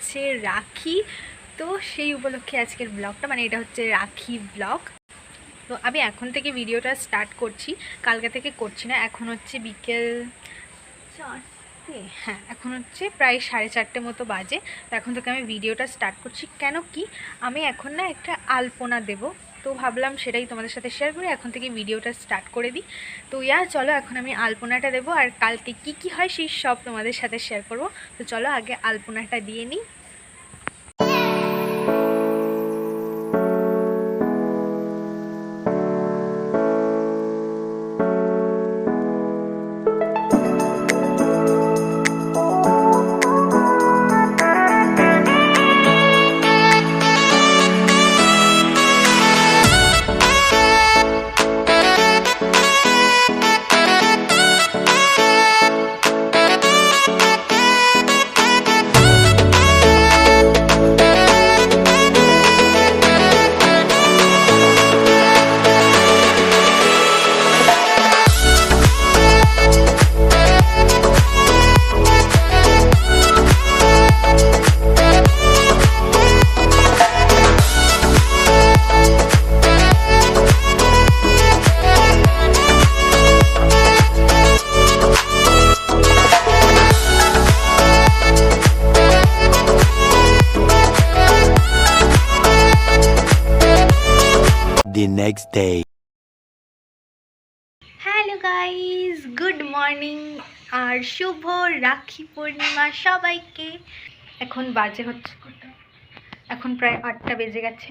হচ্ছে রাখি। তো সেই উপলক্ষে আজকের ব্লগটা, মানে এটা হচ্ছে রাখি ব্লগ। তো আমি এখন থেকে ভিডিওটা স্টার্ট করছি, কালকে থেকে করছি না। এখন হচ্ছে বিকেল 4টে, হ্যাঁ এখন হচ্ছে প্রায় 4:30 মতো বাজে। তো এখন থেকে আমি ভিডিওটা স্টার্ট করছি। কেন কি আমি এখন না একটা আলপনা দেব, তো ভাবলাম সেটাই তোমাদের সাথে শেয়ার করি। এখন থেকে ভিডিওটা স্টার্ট করে দিই। তো চলো এখন আমি আলপনাটা দেবো, আর কালকে কি কি হয় সেই সব তোমাদের সাথে শেয়ার করব। তো চলো আগে আলপনাটা দিয়ে নিই। The next day. Hello guys, good morning আর শুভ রাখি পূর্ণিমা সবাইকে। এখন বাজে হচ্ছে কটা, এখন প্রায় 8টা বেজে গেছে।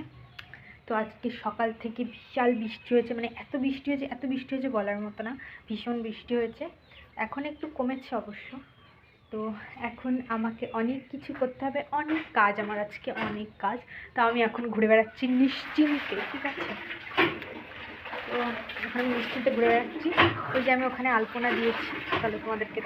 তো আজকে সকাল থেকে বিশাল বৃষ্টি হয়েছে, মানে এত বৃষ্টি হয়েছে, এত বৃষ্টি হয়েছে বলার মতো না, ভীষণ বৃষ্টি হয়েছে। এখন একটু কমেছে অবশ্য। তো এখন আমাকে অনেক কিছু করতে হবে, অনেক কাজ আমার আজকে, অনেক কাজ। তো আমি এখন ঘুরে বেড়াচ্ছি নিশ্চিন্তে, ঠিক আছে। তো এখন আমি নিশ্চিন্তে ঘুরে বেড়াচ্ছি। ওই যে আমি ওখানে আলপনা দিয়েছি, তাহলে তোমাদেরকে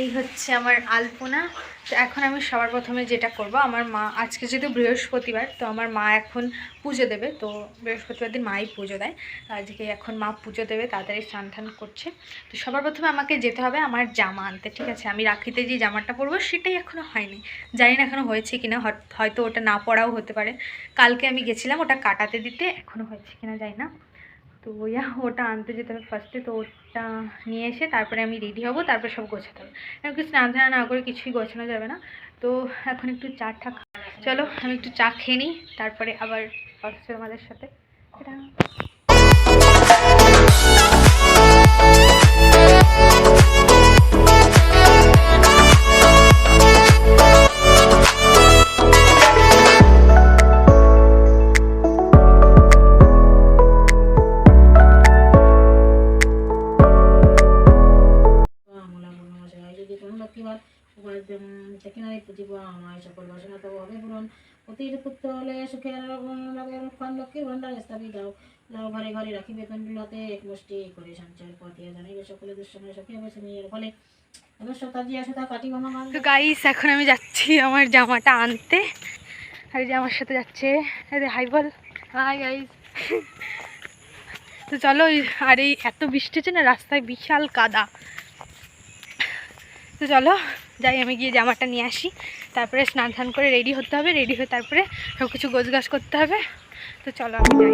এই হচ্ছে আমার আলপনা। তো এখন আমি সবার প্রথমে যেটা করব, আমার মা আজকে যেহেতু বৃহস্পতিবার, তো আমার মা এখন পুজো দেবে। তো বৃহস্পতিবার দিন মাই পুজো দেয়, আজকে এখন মা পুজো দেবে, তাড়াতাড়ি স্নান টান করছে। তো সবার প্রথমে আমাকে যেতে হবে আমার জামা আনতে, ঠিক আছে। আমি রাখিতে যে জামাটা পরবো সেটাই এখনও হয়নি, জানি না এখনও হয়েছে কিনা, হয়তো ওটা না পরাও হতে পারে। কালকে আমি গেছিলাম ওটা কাটাতে দিতে, এখনও হয়েছে কিনা জানি না। তো ওটা আনতে যেতে হবে ফার্স্টে। তো ওটা নিয়ে এসে তারপরে আমি রেডি হব, তারপরে সব গোছাতে হবে। এখন কিছু স্নান ধান না করে কিছুই গোছানো যাবে না। তো এখন একটু চা চলো আমি একটু চা খেয়ে নিই, তারপরে আবার আসছে আমাদের সাথে। এটা সেখানে পুজিব আমায় সকল বাসনা তব হবে পূরণ অতির পুত্র হলে সুখের লক্ষণ লক্ষ্মীর ভান্ডার স্থাপিত দাও দাও ঘরে ঘরে রাখিবে তন্ডুলতে এক মুষ্টি করে সঞ্চয় পথিয়া জানাইবে সকলে দুঃসময় সখিয়া বসে নিয়ে ফলে তো গাইস এখন আমি যাচ্ছি আমার জামাটা আনতে, আর যে আমার সাথে যাচ্ছে, হাই বল, হাই গাইস। তো চলো, আর এই এত বৃষ্টি হচ্ছে না, রাস্তায় বিশাল কাদা। তো চলো যাই, আমি গিয়ে জামাটা নিয়ে আসি, তারপরে স্নান টান করে রেডি হতে হবে, রেডি হয়ে তারপরে সব কিছু গোছগাছ করতে হবে। তো চলো আমি যাই।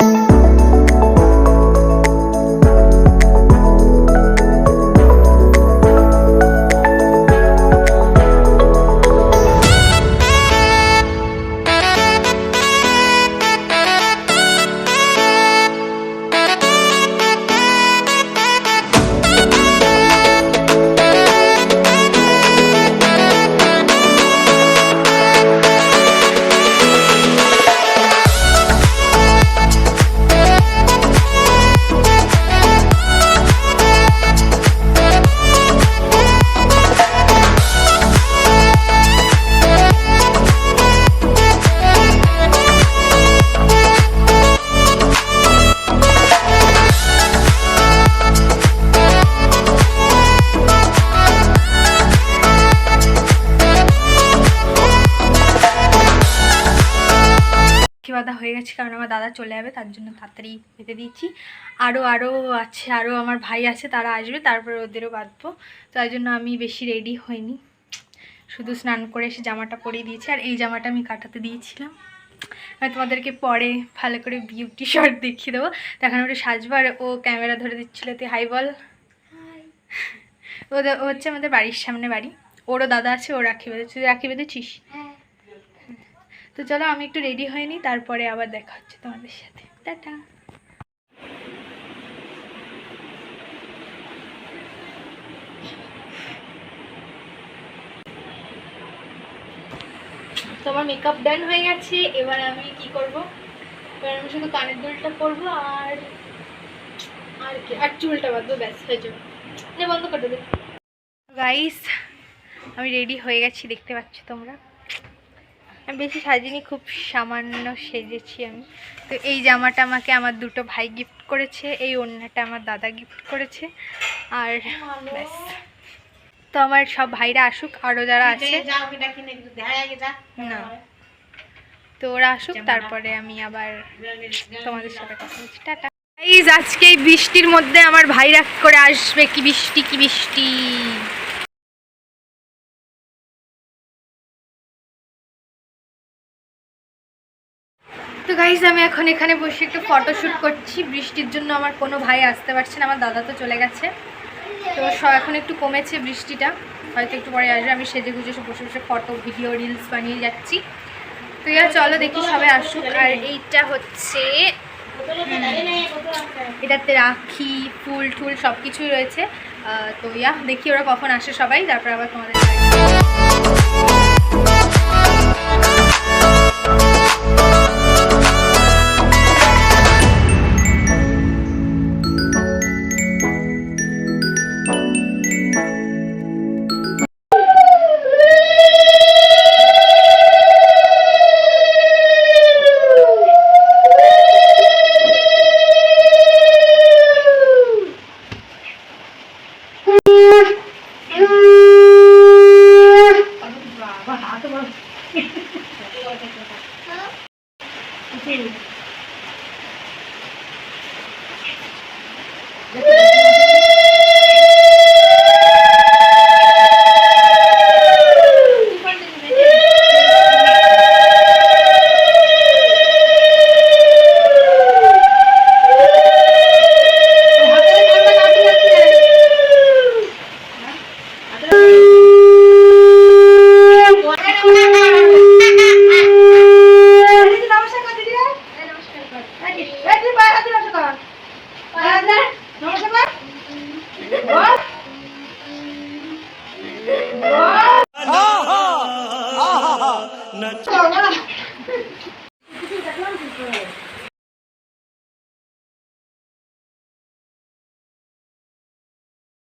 বাঁধা হয়ে গেছে, কারণ আমার দাদা চলে যাবে, তার জন্য তাড়াতাড়ি বেঁধে দিয়েছি। আরও আছে, আরও আমার ভাই আছে, তারা আসবে, তারপরে ওদেরও বাঁধবো। তাই জন্য আমি বেশি রেডি হইনি, শুধু স্নান করে এসে জামাটা পরিয়ে দিয়েছি। আর এই জামাটা আমি কাটাতে দিয়েছিলাম। আমি তোমাদেরকে পরে ভালো করে বিউটি শট দেখিয়ে দেবো। তখন ওটা সাজবো আর ও ক্যামেরা ধরে দিচ্ছিলো। তুই হাই বল। ও হচ্ছে আমাদের বাড়ির সামনে বাড়ি। ওরও দাদা আছে, ও রাখি বেঁধেছে। তুই রাখি বেঁধেছিস? তো চলো আমি একটু রেডি হয়ে নিই, তারপরে আবার দেখা হচ্ছে তোমাদের সাথে। টাটা। তো আমার মেকআপ ডান হয়ে গেছে। এবার আমি কি করব, এবার আমি শুধু কানের দুলটা করবো আর কি, আর চুলটা বাঁধবো, ব্যাস হয়ে যাবে। বন্ধ করে দেবে। গাইস আমি রেডি হয়ে গেছি, দেখতে পাচ্ছ তোমরা। আমি বেশি সাজিনি, খুব সামান্য সেজেছি আমি। তো এই জামাটা আমাকে আমার দুটো ভাই গিফট করেছে, এই ওড়নাটা আমার দাদা গিফট করেছে। আর ব্যাস, তো আমার সব ভাইরা আসুক, আরও যারা আছে না, তো ওরা আসুক, তারপরে আমি আবার তোমাদের সাথে কথা বলছি। টাটা। গাইস আজকে এই বৃষ্টির মধ্যে আমার ভাইরা করে আসবে। কি বৃষ্টি, কি বৃষ্টি। তো গাইস আমি এখন এখানে বসে একটু ফটোশ্যুট করছি। বৃষ্টির জন্য আমার কোনো ভাই আসতে পারছে না, আমার দাদা তো চলে গেছে। তো এখন একটু কমেছে বৃষ্টিটা, হয়তো একটু পরে আসবে। আমি সেজে গুজে বসে বসে ফটো ভিডিও রিলস বানিয়ে যাচ্ছি। তো চলো দেখি সবাই আসুক। আর এইটা হচ্ছে, এটাতে রাখি, ফুল টুল সব কিছুই রয়েছে। তো দেখি ওরা কখন আসে সবাই, তারপর আবার তোমাদের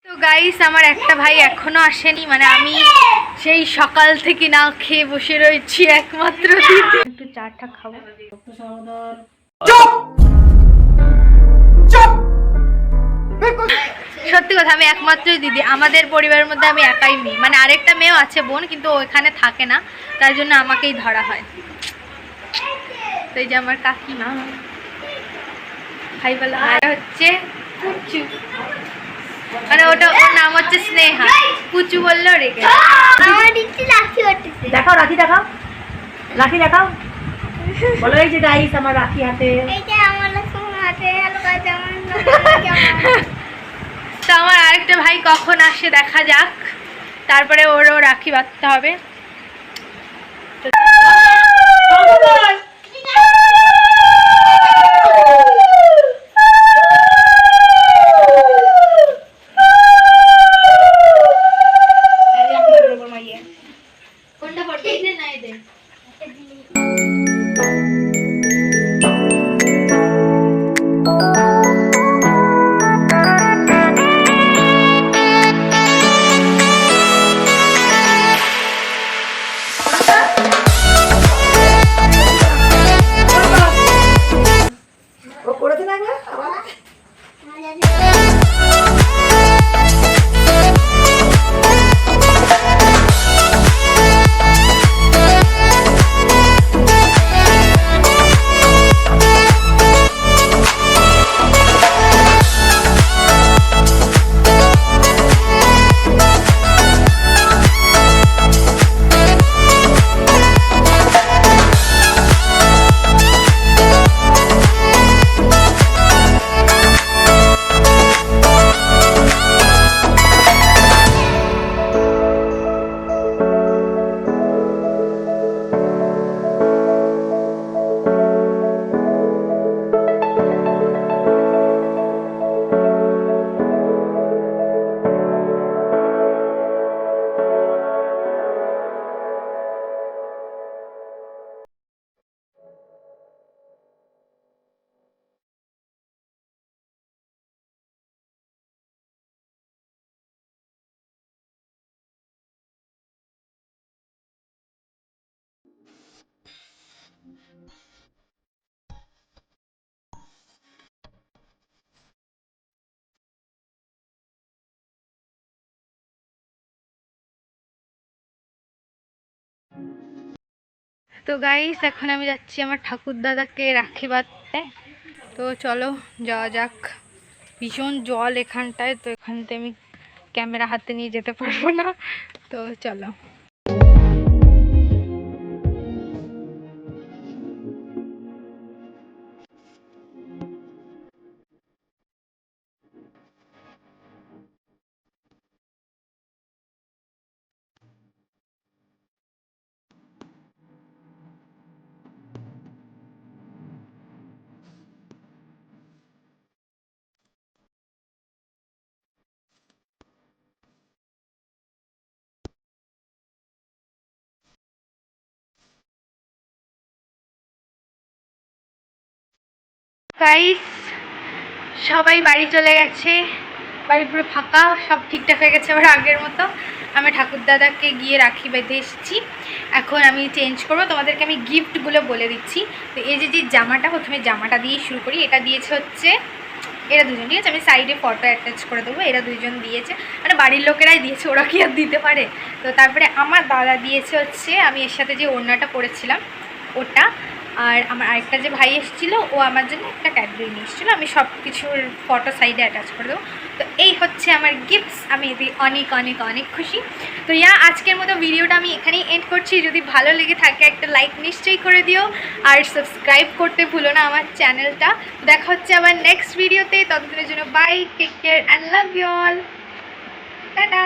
তো গাইস আমার একটা ভাই এখনো আসেনি, মানে আমি সেই সকাল থেকে না খেয়ে বসে রয়েছি একমাত্র দিদি। একটু চাটা খাবো। সত্যি কথা, আমি একমাত্রই দিদি আমাদের পরিবারের মধ্যে, আমি একাই মেয়ে। মানে আরেকটা মেয়েও আছে বোন, কিন্তু ওখানে থাকে না, তার জন্য আমাকেই ধরা হয়। তো এই যে আমার কাকিমা, ভাই বলা হচ্ছে পুচু, মানে ওটা ওর নাম হচ্ছে স্নেহা। পুচু বললো রেখে। দেখাও রাখি, দেখাও রাখি, দেখাও বলো। এই যে গাইস আমার রাখি হাতে। তো আমার আরেকটা ভাই কখন আসে দেখা যাক, তারপরে ওরও রাখি বাঁধতে হবে। তো গাইস এখন আমি যাচ্ছি আমার ঠাকুর দাদাকে রাখি বাঁধতে। তো চলো যাওয়া যাক। ভীষণ জল এখানটায়, তো এখানতে আমি ক্যামেরা হাতে নিয়ে যেতে পারবো না, তো চলো। গাইস সবাই বাড়ি চলে গেছে, বাড়ি পুরো ফাঁকা, সব ঠিকঠাক হয়ে গেছে আবার আগের মতো। আমি ঠাকুরদাদাকে গিয়ে রাখি বেঁধে এসেছি। এখন আমি চেঞ্জ করবো, তোমাদেরকে আমি গিফটগুলো বলে দিচ্ছি। তো এই যে জামাটা, প্রথমে জামাটা দিয়ে শুরু করি। এটা দিয়েছে হচ্ছে এরা দুজন, ঠিক আছে? আমি সাইডে ফটো অ্যাটাচ করে দেবো। এরা দুজন দিয়েছে, মানে বাড়ির লোকেরাই দিয়েছে, ওরা কি আর দিতে পারে। তো তারপরে আমার দাদা দিয়েছে হচ্ছে আমি এর সাথে যে ওড়নাটা পরেছিলাম ওটা। আর আমার আরেকটা যে ভাই এসেছিলো, ও আমার জন্য একটা ক্যাডবেরি নিয়ে এসেছিলো। আমি সব কিছুর ফটো সাইডে অ্যাটাচ করে দেবো। তো এই হচ্ছে আমার গিফটস, আমি এতে অনেক অনেক অনেক খুশি। তো আজকের মতো ভিডিওটা আমি এখানেই এন্ড করছি। যদি ভালো লেগে থাকে একটা লাইক নিশ্চয়ই করে দিও, আর সাবস্ক্রাইব করতে ভুলো না আমার চ্যানেলটা। দেখা হচ্ছে আবার নেক্সট ভিডিওতে। ততদিনের জন্য bye, take care and love you all, tata.